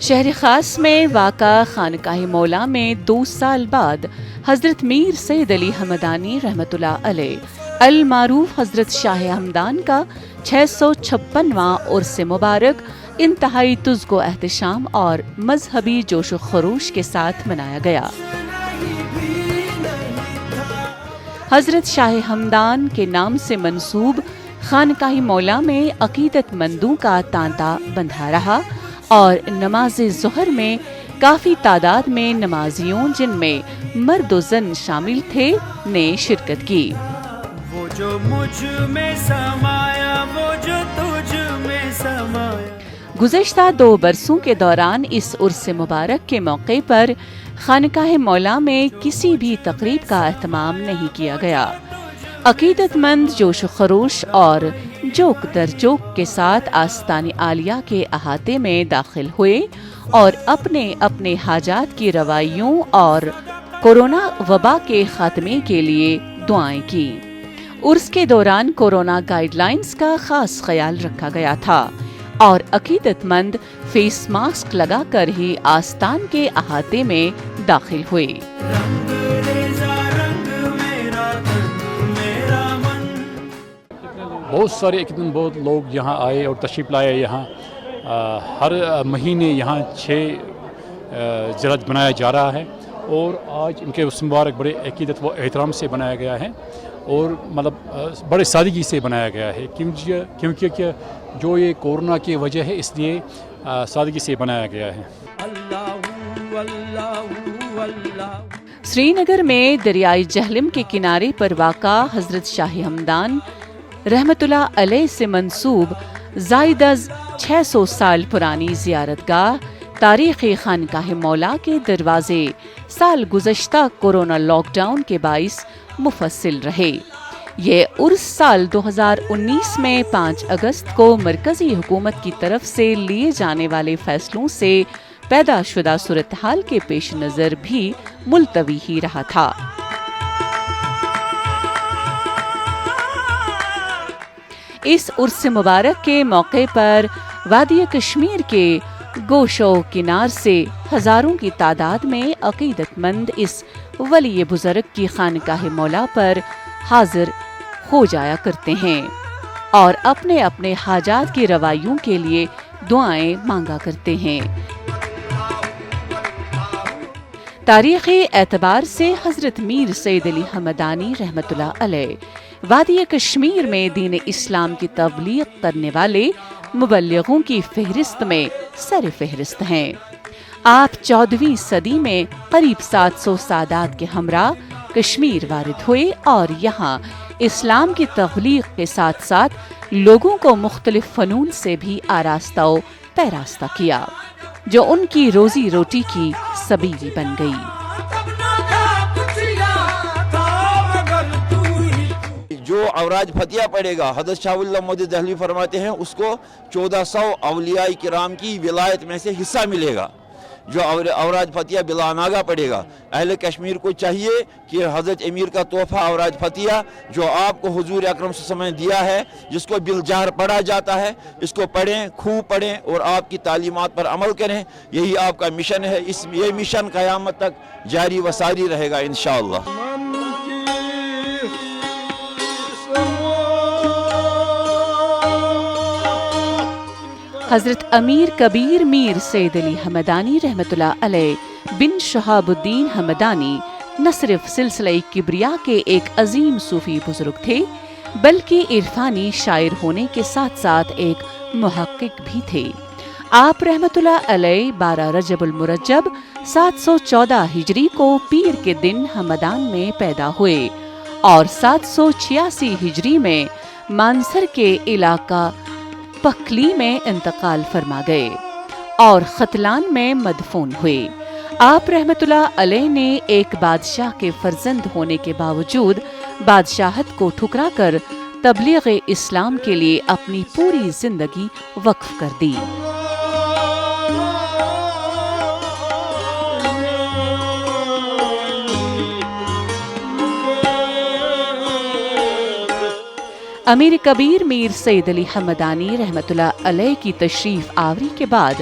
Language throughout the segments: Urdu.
شہر خاص میں واقع خانقاہ مولا میں 2 سال بعد حضرت میر سید علی ہمدانی رحمۃ اللہ علیہ المعروف حضرت شاہ ہمدان کا 656واں عرس مبارک انتہائی تزک و احتشام اور مذہبی جوش و خروش کے ساتھ منایا گیا۔ حضرت شاہ ہمدان کے نام سے منسوب خانقاہ مولا میں عقیدت مندوں کا تانتا بندھا رہا اور نماز ظہر میں کافی تعداد میں نمازیوں جن میں مرد و زن شامل تھے نے شرکت کی۔ وہ جو مجھ میں سمایا وہ جو تجھ میں سمایا۔ گزشتہ 2 برسوں کے دوران اس عرس مبارک کے موقع پر خانقاہ مولا میں کسی بھی تقریب کا اہتمام نہیں کیا گیا۔ عقیدت مند جوش و خروش اور جوک در جوک کے ساتھ آستان عالیہ کے احاطے میں داخل ہوئے اور اپنے اپنے حاجات کی روائیوں اور کورونا وبا کے خاتمے کے لیے دعائیں کی۔ عرس کے دوران کورونا گائیڈ لائنز کا خاص خیال رکھا گیا تھا اور عقیدت مند فیس ماسک لگا کر ہی آستان کے احاطے میں داخل ہوئے۔ بہت سارے بہت لوگ یہاں آئے اور تشریف لائے۔ یہاں ہر مہینے یہاں 6 جلد منایا جا رہا ہے اور آج ان کے عرس مبارک بڑے عقیدت و احترام سے بنایا گیا ہے اور بڑے سادگی سے بنایا گیا ہے کیونکہ جو یہ کورونا کی وجہ ہے اس لیے سادگی سے بنایا گیا ہے۔ سری نگر میں دریائے جہلم کے کنارے پر واقع حضرت شاہ ہمدان رحمۃ اللہ علیہ سے منسوب زائد از 600 سال پرانی زیارت گاہ تاریخی خانقاہ مولا کے دروازے سال گزشتہ کورونا لاک ڈاؤن کے باعث مفصل رہے۔ یہ عرس سال 2019 میں 5 اگست کو مرکزی حکومت کی طرف سے لیے جانے والے فیصلوں سے پیدا شدہ صورتحال کے پیش نظر بھی ملتوی ہی رہا تھا۔ اس عرس مبارک کے موقع پر وادی کشمیر کے گوش و کنار سے ہزاروں کی تعداد میں عقیدت مند اس ولی بزرگ کی خانقاہ مولا پر حاضر ہو جایا کرتے ہیں اور اپنے اپنے حاجات کی روائیوں کے لیے دعائیں مانگا کرتے ہیں۔ تاریخی اعتبار سے حضرت میر سید علی ہمدانی رحمۃ اللہ علیہ وادی کشمیر میں دین اسلام کی تبلیغ کرنے والے مبلغوں کی فہرست میں سر فہرست ہیں۔ آپ 14ویں صدی میں قریب 700 سادات کے ہمراہ کشمیر وارد ہوئے اور یہاں اسلام کی تبلیغ کے ساتھ ساتھ لوگوں کو مختلف فنون سے بھی آراستہ و پیراستہ کیا جو ان کی روزی روٹی کی سبیل بن گئی۔ جو اوراج فتح پڑے گا حضرت شاہ اللہ مودود دہلوی فرماتے ہیں اس کو 1400 اولیاء کرام کی ولایت میں سے حصہ ملے گا۔ جو اوراج فتح بلا ناگا پڑے گا، اہل کشمیر کو چاہیے کہ حضرت امیر کا تحفہ اوراج فتح جو آپ کو حضور اکرم صلی اللہ علیہ وسلم نے دیا ہے، جس کو بالجہر پڑھا جاتا ہے، اس کو پڑھیں، خوب پڑھیں اور آپ کی تعلیمات پر عمل کریں۔ یہی آپ کا مشن ہے۔ یہ مشن قیامت تک جاری و ساری رہے گا انشاءاللہ۔ حضرت امیر کبیر میر سید علی ہمدانی رحمۃ اللہ علیہ بن شہاب الدین ہمدانی نہ صرف سلسلہ کبریا کے ایک عظیم صوفی بزرگ تھے بلکہ عرفانی شاعر ہونے کے ساتھ ساتھ ایک محقق بھی تھے۔ آپ رحمۃ اللہ علیہ 12 رجب المرجب 714 ہجری کو پیر کے دن ہمدان میں پیدا ہوئے اور 786 ہجری میں مانسر کے علاقہ پکھلی میں انتقال فرما گئے اور ختلان میں مدفون ہوئے۔ آپ رحمۃ اللہ علیہ نے ایک بادشاہ کے فرزند ہونے کے باوجود بادشاہت کو ٹھکرا کر تبلیغ اسلام کے لیے اپنی پوری زندگی وقف کر دی۔ امیر کبیر میر سید علی ہمدانی رحمۃ اللہ علیہ کی تشریف آوری کے بعد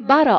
12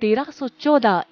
1314